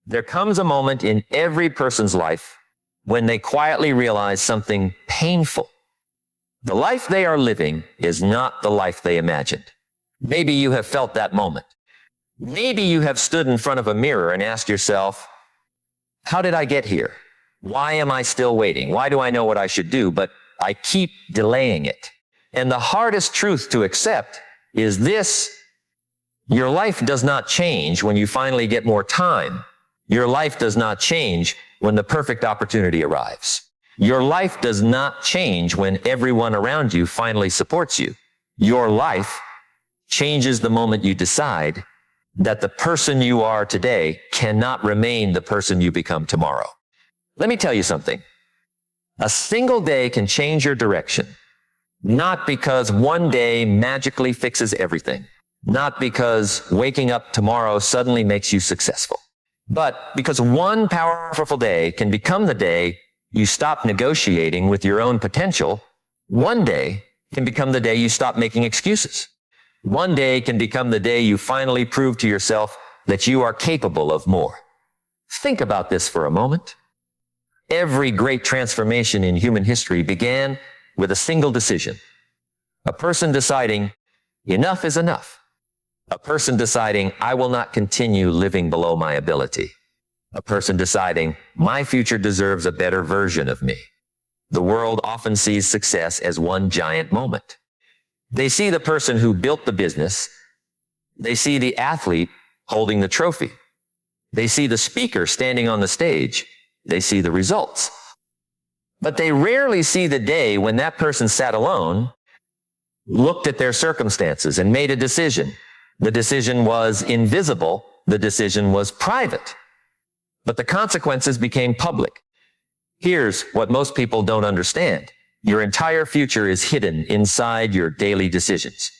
There comes a moment in every person's life when they quietly realize something painful. The life they are living is not the life they imagined. Maybe you have felt that moment. Maybe you have stood in front of a mirror and asked yourself, how did I get here? Why am I still waiting? Why do I know what I should do, but I keep delaying it? And the hardest truth to accept is this: your life does not change when you finally get more time. Your life does not change when the perfect opportunity arrives. Your life does not change when everyone around you finally supports you. Your life changes the moment you decide that the person you are today cannot remain the person you become tomorrow. Let me tell you something. A single day can change your direction, not because one day magically fixes everything, not because waking up tomorrow suddenly makes you successful, but because one powerful day can become the day you stop negotiating with your own potential. One day can become the day you stop making excuses. One day can become the day you finally prove to yourself that you are capable of more. Think about this for a moment. Every great transformation in human history began with a single decision. A person deciding, enough is enough. A person deciding, I will not continue living below my ability. A person deciding, my future deserves a better version of me. The world often sees success as one giant moment. They see the person who built the business. They see the athlete holding the trophy. They see the speaker standing on the stage. They see the results. But they rarely see the day when that person sat alone, looked at their circumstances, and made a decision. The decision was invisible. The decision was private. But the consequences became public. Here's what most people don't understand. Your entire future is hidden inside your daily decisions.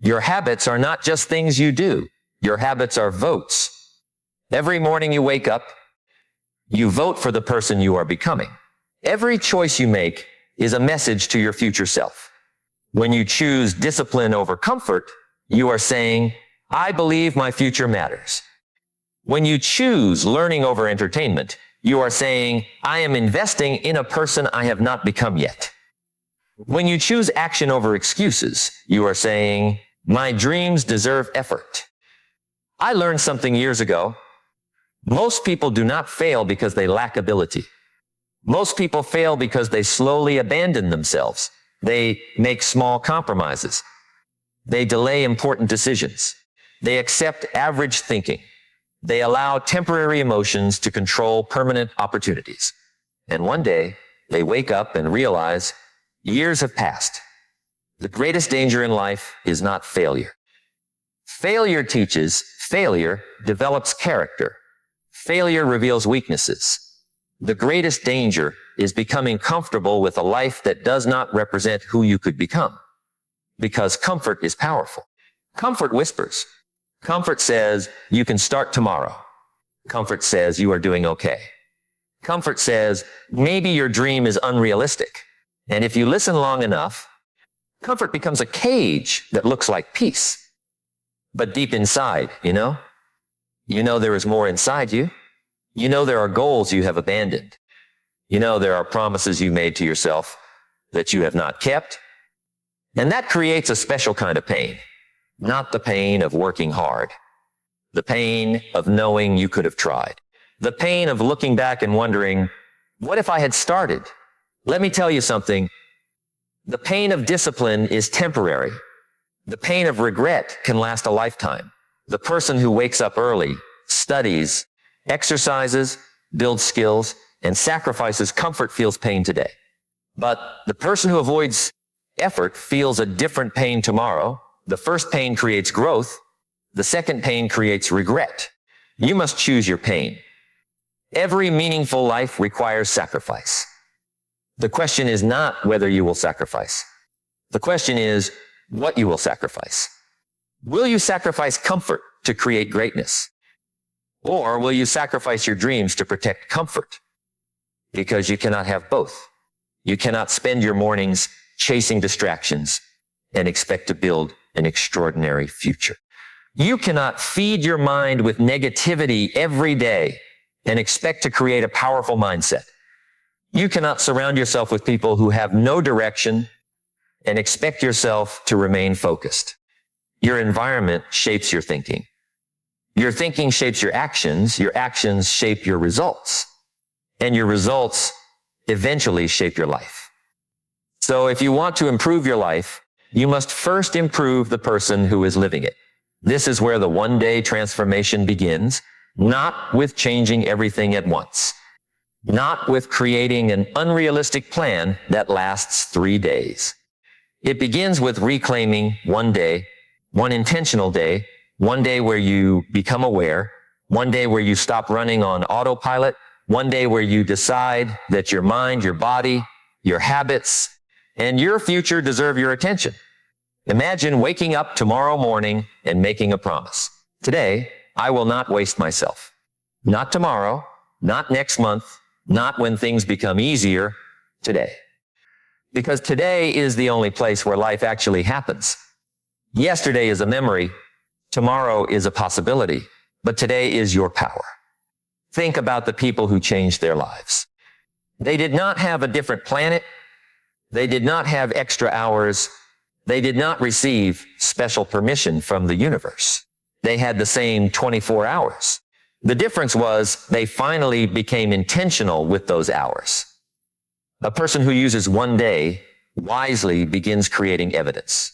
Your habits are not just things you do. Your habits are votes. Every morning you wake up, you vote for the person you are becoming. Every choice you make is a message to your future self. When you choose discipline over comfort, you are saying, I believe my future matters. When you choose learning over entertainment, you are saying, I am investing in a person I have not become yet. When you choose action over excuses, you are saying, my dreams deserve effort. I learned something years ago. Most people do not fail because they lack ability. Most people fail because they slowly abandon themselves. They make small compromises. They delay important decisions. They accept average thinking. They allow temporary emotions to control permanent opportunities. And one day, they wake up and realize years have passed. The greatest danger in life is not failure. Failure teaches. Failure develops character. Failure reveals weaknesses. The greatest danger is becoming comfortable with a life that does not represent who you could become. Because comfort is powerful. Comfort whispers. Comfort says, you can start tomorrow. Comfort says, you are doing okay. Comfort says, maybe your dream is unrealistic. And if you listen long enough, comfort becomes a cage that looks like peace. But deep inside, you know there is more inside you. You know there are goals you have abandoned. You know there are promises you made to yourself that you have not kept. And that creates a special kind of pain. Not the pain of working hard. The pain of knowing you could have tried. The pain of looking back and wondering, what if I had started? Let me tell you something. The pain of discipline is temporary. The pain of regret can last a lifetime. The person who wakes up early, studies, exercises, builds skills, and sacrifices comfort feels pain today. But the person who avoids effort feels a different pain tomorrow. The first pain creates growth. The second pain creates regret. You must choose your pain. Every meaningful life requires sacrifice. The question is not whether you will sacrifice. The question is what you will sacrifice. Will you sacrifice comfort to create greatness? Or will you sacrifice your dreams to protect comfort? Because you cannot have both. You cannot spend your mornings chasing distractions and expect to build an extraordinary future. You cannot feed your mind with negativity every day and expect to create a powerful mindset. You cannot surround yourself with people who have no direction and expect yourself to remain focused. Your environment shapes your thinking. Your thinking shapes your actions shape your results, and your results eventually shape your life. So if you want to improve your life, you must first improve the person who is living it. This is where the one-day transformation begins, not with changing everything at once, not with creating an unrealistic plan that lasts 3 days. It begins with reclaiming one day, one intentional day, one day where you become aware, one day where you stop running on autopilot, one day where you decide that your mind, your body, your habits, and your future deserve your attention. Imagine waking up tomorrow morning and making a promise. Today, I will not waste myself. Not tomorrow, not next month, not when things become easier, today. Because today is the only place where life actually happens. Yesterday is a memory. Tomorrow is a possibility. But today is your power. Think about the people who changed their lives. They did not have a different planet. They did not have extra hours. They did not receive special permission from the universe. They had the same 24 hours. The difference was they finally became intentional with those hours. A person who uses one day wisely begins creating evidence.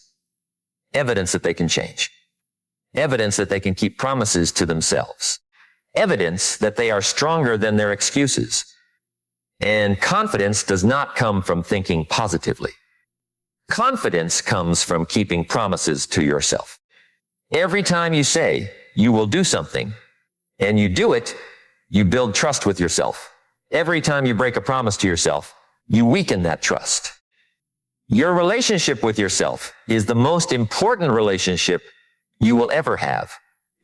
Evidence that they can change. Evidence that they can keep promises to themselves. Evidence that they are stronger than their excuses. And confidence does not come from thinking positively. Confidence comes from keeping promises to yourself. Every time you say you will do something and you do it, you build trust with yourself. Every time you break a promise to yourself, you weaken that trust. Your relationship with yourself is the most important relationship you will ever have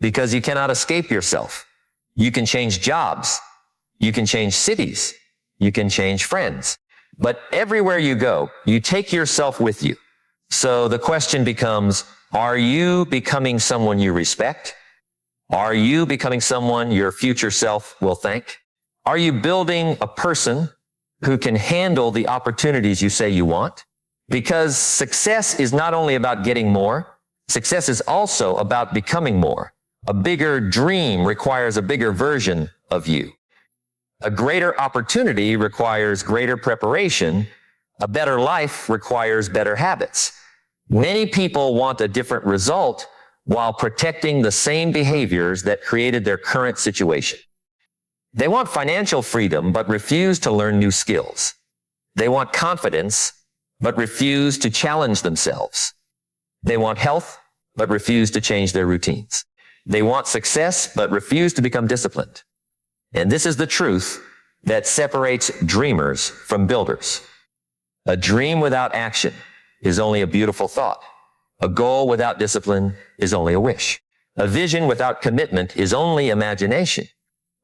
because you cannot escape yourself. You can change jobs. You can change cities. You can change friends. But everywhere you go, you take yourself with you. So the question becomes, are you becoming someone you respect? Are you becoming someone your future self will thank? Are you building a person who can handle the opportunities you say you want? Because success is not only about getting more, success is also about becoming more. A bigger dream requires a bigger version of you. A greater opportunity requires greater preparation. A better life requires better habits. Many people want a different result while protecting the same behaviors that created their current situation. They want financial freedom, but refuse to learn new skills. They want confidence, but refuse to challenge themselves. They want health, but refuse to change their routines. They want success, but refuse to become disciplined. And this is the truth that separates dreamers from builders. A dream without action is only a beautiful thought. A goal without discipline is only a wish. A vision without commitment is only imagination.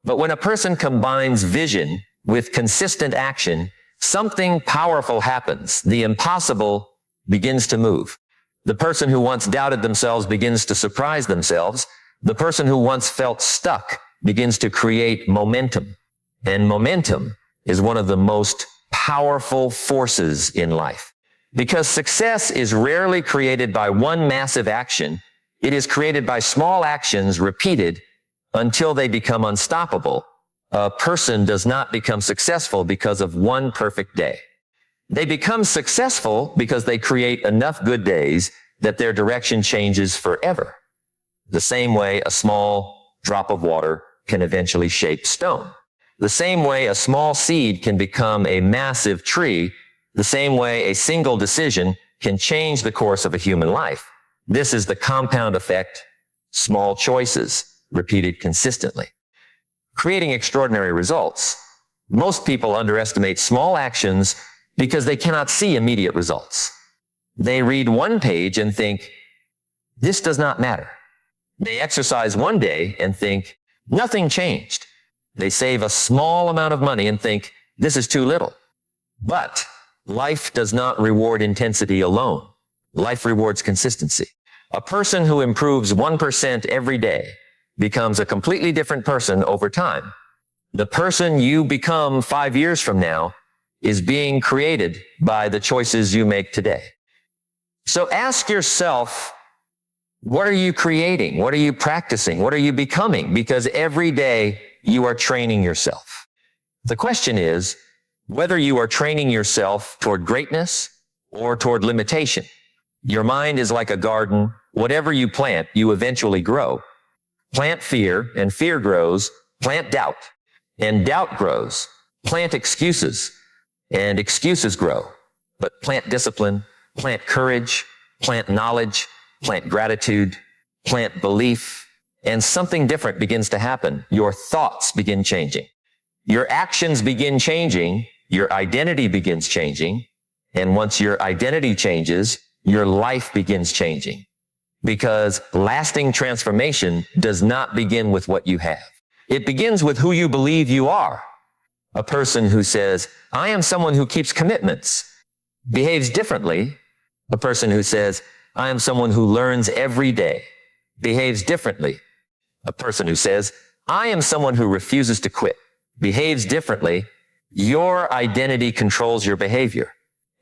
But when a person combines vision with consistent action, something powerful happens. The impossible begins to move. The person who once doubted themselves begins to surprise themselves. The person who once felt stuck begins to create momentum. And momentum is one of the most powerful forces in life. Because success is rarely created by one massive action. It is created by small actions repeated until they become unstoppable. A person does not become successful because of one perfect day. They become successful because they create enough good days that their direction changes forever. The same way a small drop of water can eventually shape stone. The same way a small seed can become a massive tree. The same way a single decision can change the course of a human life. This is the compound effect, small choices repeated consistently, creating extraordinary results. Most people underestimate small actions because they cannot see immediate results. They read one page and think, this does not matter. They exercise one day and think, nothing changed. They save a small amount of money and think, this is too little. But life does not reward intensity alone. Life rewards consistency. A person who improves 1% every day becomes a completely different person over time. The person you become 5 years from now is being created by the choices you make today. So ask yourself, what are you creating? What are you practicing? What are you becoming? Because every day you are training yourself. The question is whether you are training yourself toward greatness or toward limitation. Your mind is like a garden. Whatever you plant, you eventually grow. Plant fear, and fear grows. Plant doubt, and doubt grows. Plant excuses, and excuses grow. But plant discipline, plant courage, plant knowledge, plant gratitude, plant belief, and something different begins to happen. Your thoughts begin changing. Your actions begin changing. Your identity begins changing. And once your identity changes, your life begins changing. Because lasting transformation does not begin with what you have. It begins with who you believe you are. A person who says, I am someone who keeps commitments, behaves differently. A person who says, I am someone who learns every day, behaves differently. A person who says, I am someone who refuses to quit, behaves differently. Your identity controls your behavior,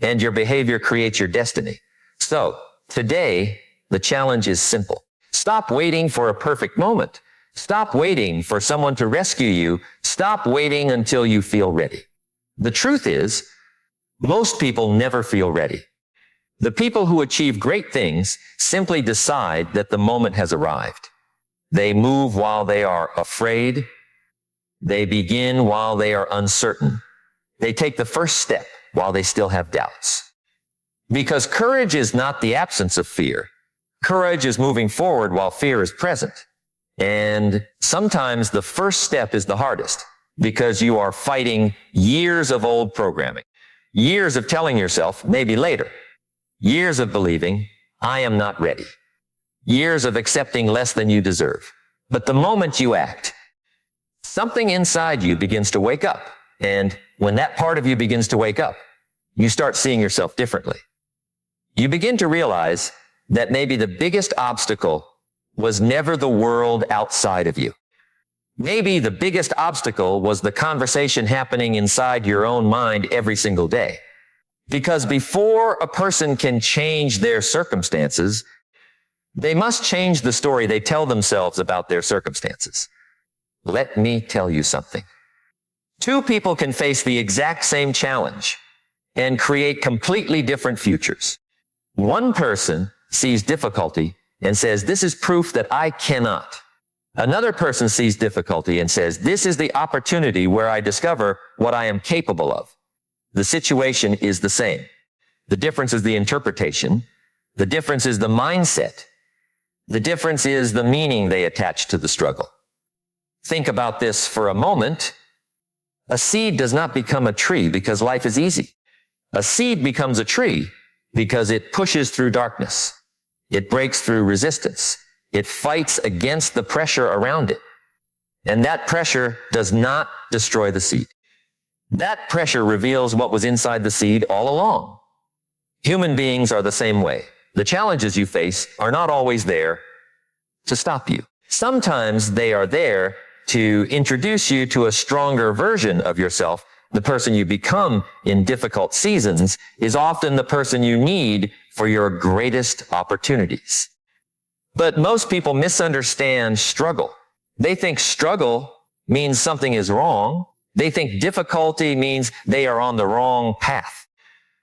and your behavior creates your destiny. So today, the challenge is simple. Stop waiting for a perfect moment. Stop waiting for someone to rescue you. Stop waiting until you feel ready. The truth is, most people never feel ready. The people who achieve great things simply decide that the moment has arrived. They move while they are afraid. They begin while they are uncertain. They take the first step while they still have doubts. Because courage is not the absence of fear. Courage is moving forward while fear is present. And sometimes the first step is the hardest because you are fighting years of old programming, years of telling yourself, maybe later, years of believing, I am not ready, years of accepting less than you deserve. But the moment you act, something inside you begins to wake up. And when that part of you begins to wake up, you start seeing yourself differently. You begin to realize that maybe the biggest obstacle was never the world outside of you. Maybe the biggest obstacle was the conversation happening inside your own mind every single day. Because before a person can change their circumstances, they must change the story they tell themselves about their circumstances. Let me tell you something. Two people can face the exact same challenge and create completely different futures. One person sees difficulty and says, this is proof that I cannot. Another person sees difficulty and says, this is the opportunity where I discover what I am capable of. The situation is the same. The difference is the interpretation. The difference is the mindset. The difference is the meaning they attach to the struggle. Think about this for a moment. A seed does not become a tree because life is easy. A seed becomes a tree because it pushes through darkness. It breaks through resistance. It fights against the pressure around it. And that pressure does not destroy the seed. That pressure reveals what was inside the seed all along. Human beings are the same way. The challenges you face are not always there to stop you. Sometimes they are there to introduce you to a stronger version of yourself. The person you become in difficult seasons is often the person you need for your greatest opportunities. But most people misunderstand struggle. They think struggle means something is wrong. They think difficulty means they are on the wrong path.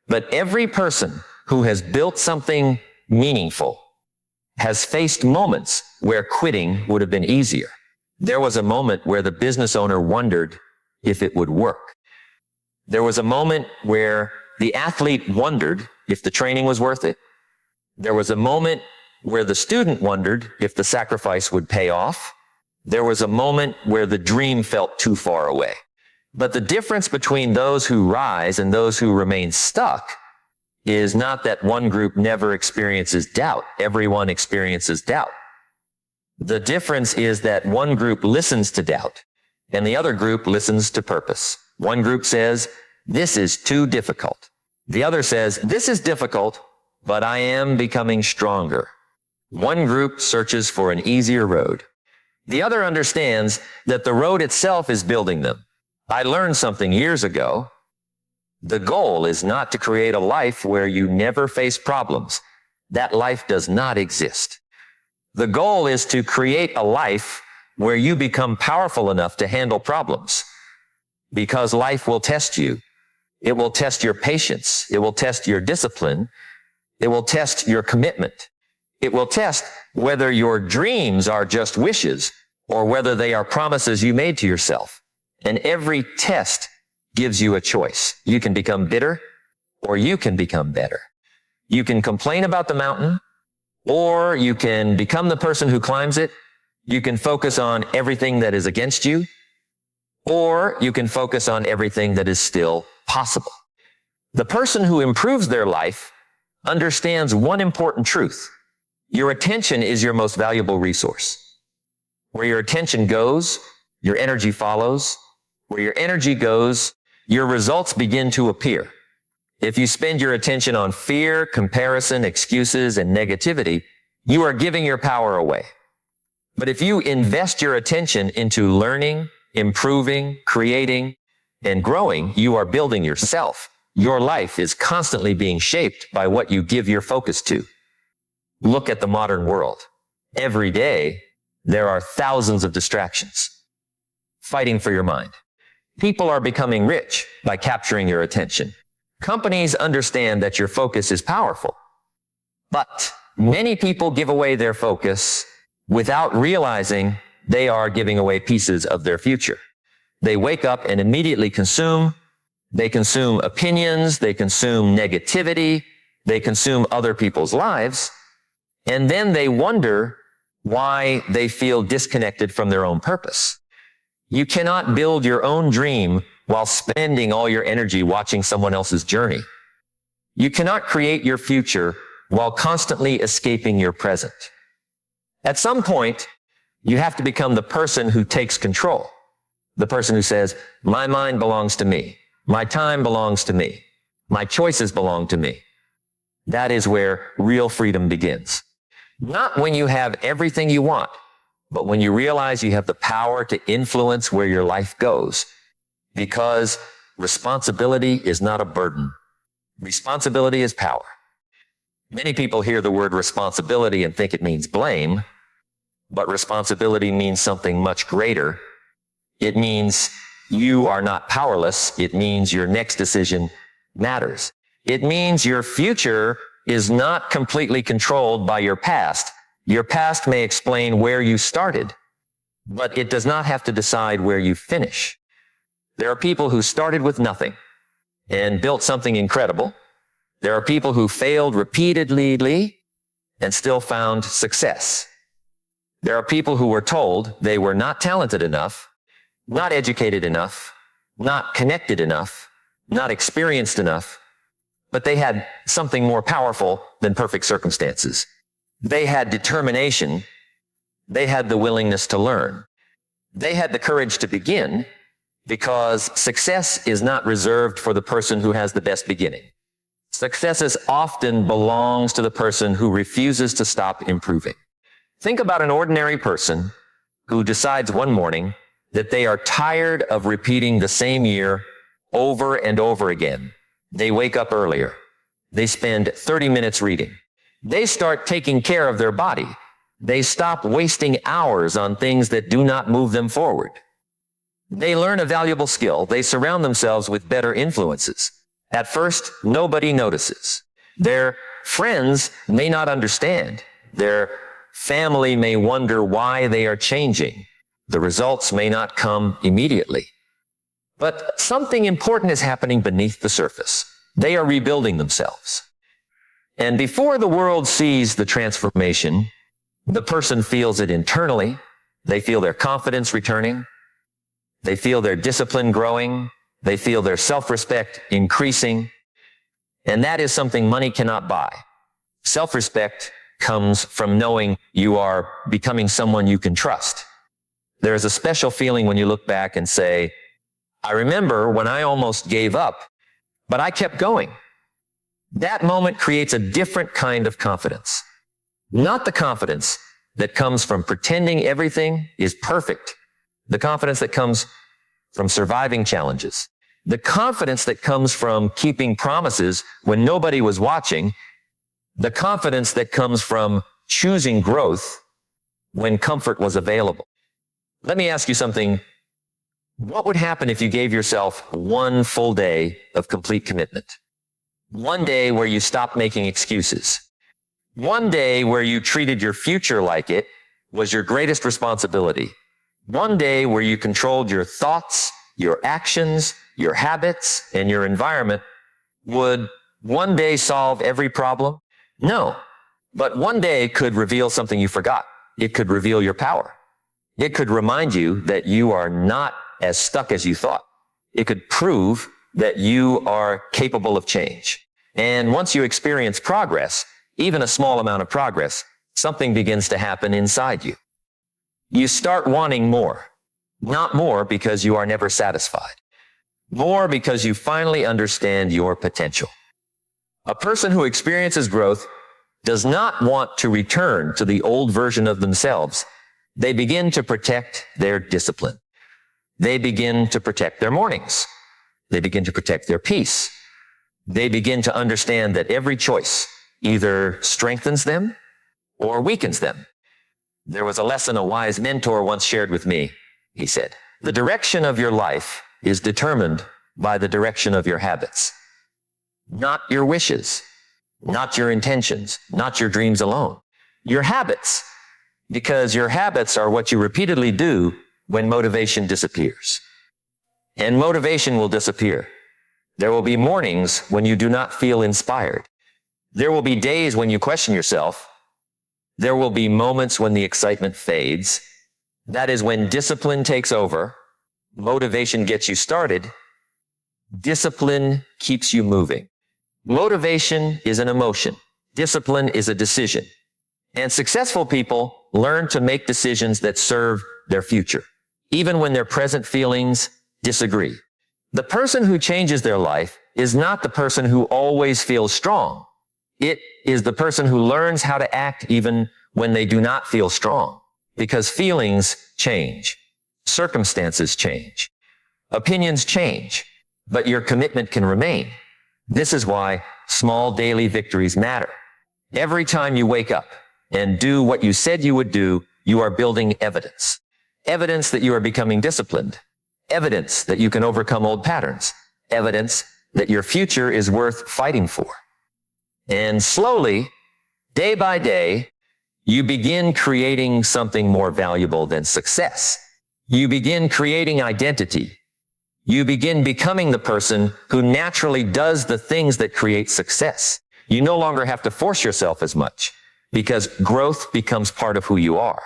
But every person who has built something meaningful has faced moments where quitting would have been easier. There was a moment where the business owner wondered if it would work. There was a moment where the athlete wondered if the training was worth it. There was a moment where the student wondered if the sacrifice would pay off. There was a moment where the dream felt too far away. But the difference between those who rise and those who remain stuck is not that one group never experiences doubt. Everyone experiences doubt. The difference is that one group listens to doubt and the other group listens to purpose. One group says, this is too difficult. The other says, this is difficult, but I am becoming stronger. One group searches for an easier road. The other understands that the road itself is building them. I learned something years ago. The goal is not to create a life where you never face problems. That life does not exist. The goal is to create a life where you become powerful enough to handle problems, because life will test you. It will test your patience. It will test your discipline. It will test your commitment. It will test whether your dreams are just wishes or whether they are promises you made to yourself. And every test gives you a choice. You can become bitter or you can become better. You can complain about the mountain or you can become the person who climbs it. You can focus on everything that is against you, or you can focus on everything that is still possible. The person who improves their life understands one important truth. Your attention is your most valuable resource. Where your attention goes, your energy follows. Where your energy goes, your results begin to appear. If you spend your attention on fear, comparison, excuses, and negativity, you are giving your power away. But if you invest your attention into learning, improving, creating, and growing, you are building yourself. Your life is constantly being shaped by what you give your focus to. Look at the modern world. Every day, there are thousands of distractions fighting for your mind. People are becoming rich by capturing your attention. Companies understand that your focus is powerful. But many people give away their focus without realizing they are giving away pieces of their future. They wake up and immediately consume. They consume opinions. They consume negativity. They consume other people's lives. And then they wonder why they feel disconnected from their own purpose. You cannot build your own dream while spending all your energy watching someone else's journey. You cannot create your future while constantly escaping your present. At some point, you have to become the person who takes control. The person who says, my mind belongs to me. My time belongs to me. My choices belong to me. That is where real freedom begins. Not when you have everything you want, but when you realize you have the power to influence where your life goes. Because responsibility is not a burden. Responsibility is power. Many people hear the word responsibility and think it means blame, but responsibility means something much greater. It means you are not powerless. It means your next decision matters. It means your future is not completely controlled by your past. Your past may explain where you started, but it does not have to decide where you finish. There are people who started with nothing and built something incredible. There are people who failed repeatedly and still found success. There are people who were told they were not talented enough, not educated enough, not connected enough, not experienced enough, but they had something more powerful than perfect circumstances. They had determination. They had the willingness to learn. They had the courage to begin, because success is not reserved for the person who has the best beginning. Success often belongs to the person who refuses to stop improving. Think about an ordinary person who decides one morning that they are tired of repeating the same year over and over again. They wake up earlier. They spend 30 minutes reading. They start taking care of their body. They stop wasting hours on things that do not move them forward. They learn a valuable skill. They surround themselves with better influences. At first, nobody notices. Their friends may not understand. Their family may wonder why they are changing. The results may not come immediately. But something important is happening beneath the surface. They are rebuilding themselves. And before the world sees the transformation, the person feels it internally. They feel their confidence returning. They feel their discipline growing. They feel their self-respect increasing. And that is something money cannot buy. Self-respect comes from knowing you are becoming someone you can trust. There is a special feeling when you look back and say, I remember when I almost gave up, but I kept going. That moment creates a different kind of confidence. Not the confidence that comes from pretending everything is perfect, the confidence that comes from surviving challenges, the confidence that comes from keeping promises when nobody was watching, the confidence that comes from choosing growth when comfort was available. Let me ask you something. What would happen if you gave yourself one full day of complete commitment? One day where you stopped making excuses. One day where you treated your future like it was your greatest responsibility. One day where you controlled your thoughts, your actions, your habits, and your environment. Would one day solve every problem? No. But one day could reveal something you forgot. It could reveal your power. It could remind you that you are not as stuck as you thought. It could prove that you are capable of change. And once you experience progress, even a small amount of progress, something begins to happen inside you. You start wanting more. Not more because you are never satisfied. More because you finally understand your potential. A person who experiences growth does not want to return to the old version of themselves. They begin to protect their discipline. They begin to protect their mornings. They begin to protect their peace. They begin to understand that every choice either strengthens them or weakens them. There was a lesson a wise mentor once shared with me. He said, "The direction of your life is determined by the direction of your habits, not your wishes, not your intentions, not your dreams alone. Your habits, because your habits are what you repeatedly do when motivation disappears. And motivation will disappear. There will be mornings when you do not feel inspired. There will be days when you question yourself. There will be moments when the excitement fades. That is when discipline takes over. Motivation gets you started. Discipline keeps you moving. Motivation is an emotion. Discipline is a decision. And successful people learn to make decisions that serve their future, even when their present feelings disagree. The person who changes their life is not the person who always feels strong. It is the person who learns how to act even when they do not feel strong, because feelings change, circumstances change, opinions change, but your commitment can remain. This is why small daily victories matter. Every time you wake up and do what you said you would do, you are building evidence. Evidence that you are becoming disciplined. Evidence that you can overcome old patterns. Evidence that your future is worth fighting for. And slowly, day by day, you begin creating something more valuable than success. You begin creating identity. You begin becoming the person who naturally does the things that create success. You no longer have to force yourself as much because growth becomes part of who you are.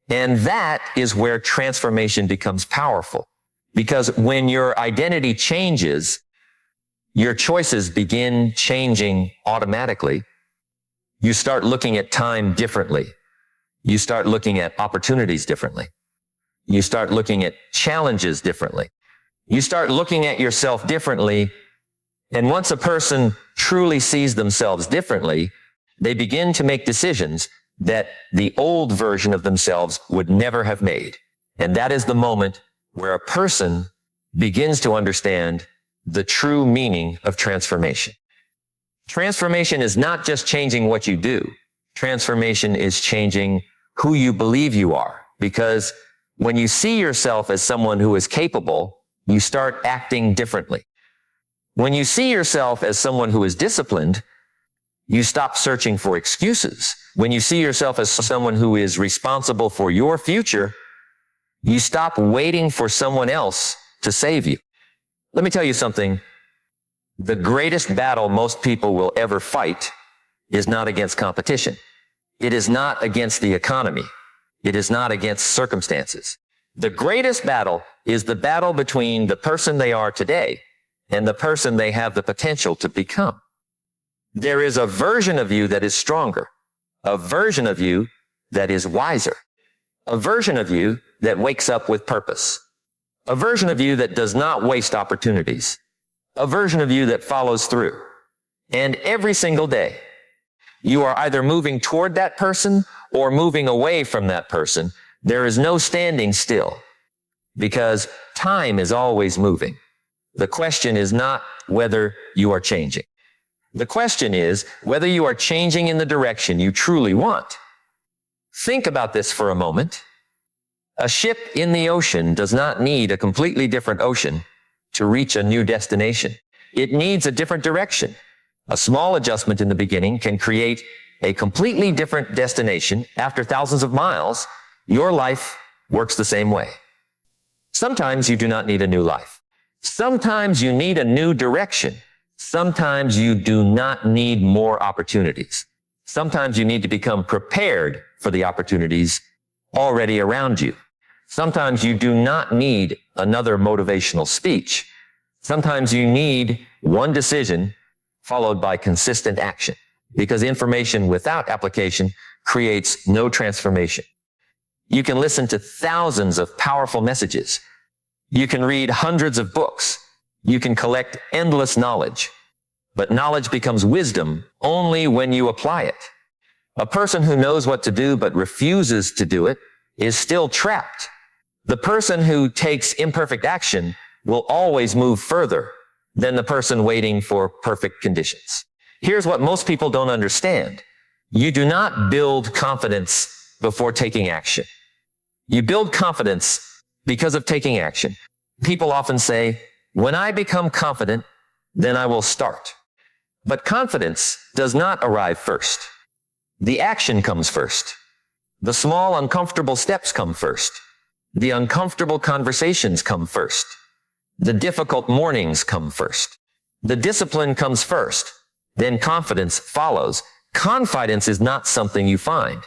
And that is where transformation becomes powerful, because when your identity changes, your choices begin changing automatically. You start looking at time differently. You start looking at opportunities differently. You start looking at challenges differently. You start looking at yourself differently. And once a person truly sees themselves differently, they begin to make decisions that the old version of themselves would never have made. And that is the moment where a person begins to understand the true meaning of transformation. Transformation is not just changing what you do. Transformation is changing who you believe you are. Because when you see yourself as someone who is capable, you start acting differently. When you see yourself as someone who is disciplined, you stop searching for excuses. When you see yourself as someone who is responsible for your future, you stop waiting for someone else to save you. Let me tell you something. The greatest battle most people will ever fight is not against competition. It is not against the economy. It is not against circumstances. The greatest battle is the battle between the person they are today and the person they have the potential to become. There is a version of you that is stronger, a version of you that is wiser, a version of you that wakes up with purpose, a version of you that does not waste opportunities, a version of you that follows through. And every single day, You are either moving toward that person or moving away from that person. There is no standing still because time is always moving. The question is not whether you are changing. The question is whether you are changing in the direction you truly want. Think about this for a moment. A ship in the ocean does not need a completely different ocean to reach a new destination. It needs a different direction. A small adjustment in the beginning can create a completely different destination after thousands of miles. Your life works the same way. Sometimes you do not need a new life. Sometimes you need a new direction. Sometimes you do not need more opportunities. Sometimes you need to become prepared for the opportunities already around you. Sometimes you do not need another motivational speech. Sometimes you need one decision followed by consistent action, because information without application creates no transformation. You can listen to thousands of powerful messages. You can read hundreds of books. You can collect endless knowledge. But knowledge becomes wisdom only when you apply it. A person who knows what to do but refuses to do it is still trapped. The person who takes imperfect action will always move further than the person waiting for perfect conditions. Here's what most people don't understand. You do not build confidence before taking action. You build confidence because of taking action. People often say, when I become confident, then I will start. But confidence does not arrive first. The action comes first. The small, uncomfortable steps come first. The uncomfortable conversations come first. The difficult mornings come first. The discipline comes first. Then confidence follows. Confidence is not something you find.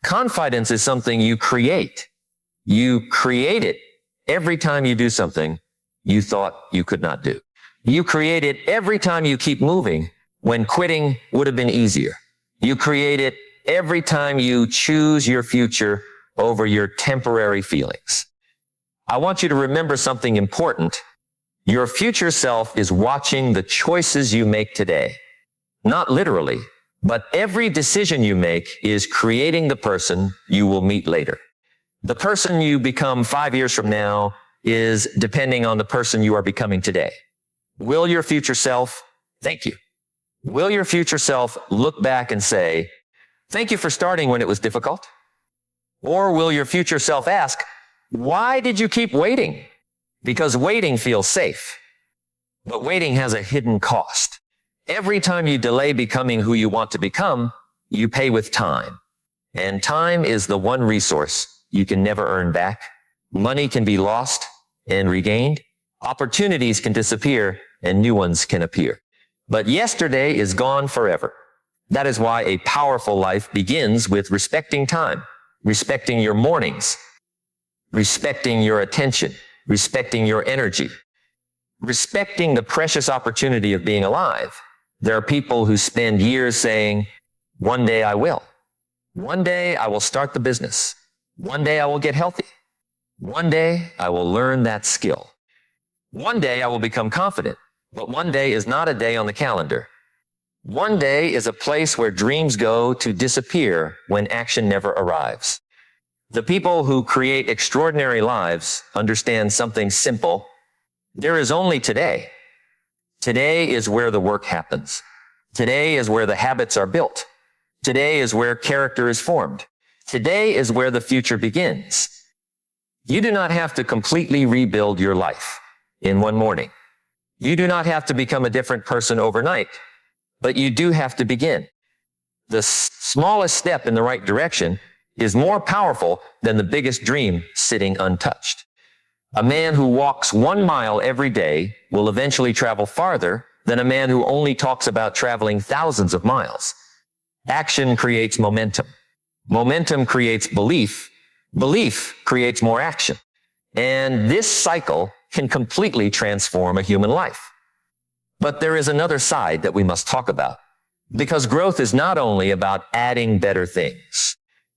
Confidence is something you create. You create it every time you do something you thought you could not do. You create it every time you keep moving when quitting would have been easier. You create it every time you choose your future over your temporary feelings. I want you to remember something important. Your future self is watching the choices you make today. Not literally, but every decision you make is creating the person you will meet later. The person you become 5 years from now is depending on the person you are becoming today. Will your future self, thank you. Will your future self look back and say, thank you for starting when it was difficult? Or will your future self ask, why did you keep waiting? Because waiting feels safe. But waiting has a hidden cost. Every time you delay becoming who you want to become, you pay with time. And time is the one resource you can never earn back. Money can be lost and regained. Opportunities can disappear and new ones can appear. But yesterday is gone forever. That is why a powerful life begins with respecting time, respecting your mornings, respecting your attention, respecting your energy, respecting the precious opportunity of being alive. There are people who spend years saying, one day I will. One day I will start the business. One day I will get healthy. One day I will learn that skill. One day I will become confident. But one day is not a day on the calendar. One day is a place where dreams go to disappear when action never arrives. The people who create extraordinary lives understand something simple. There is only today. Today is where the work happens. Today is where the habits are built. Today is where character is formed. Today is where the future begins. You do not have to completely rebuild your life in one morning. You do not have to become a different person overnight, but you do have to begin. The smallest step in the right direction is more powerful than the biggest dream sitting untouched. A man who walks 1 mile every day will eventually travel farther than a man who only talks about traveling thousands of miles. Action creates momentum. Momentum creates belief. Belief creates more action. And this cycle can completely transform a human life. But there is another side that we must talk about, because growth is not only about adding better things.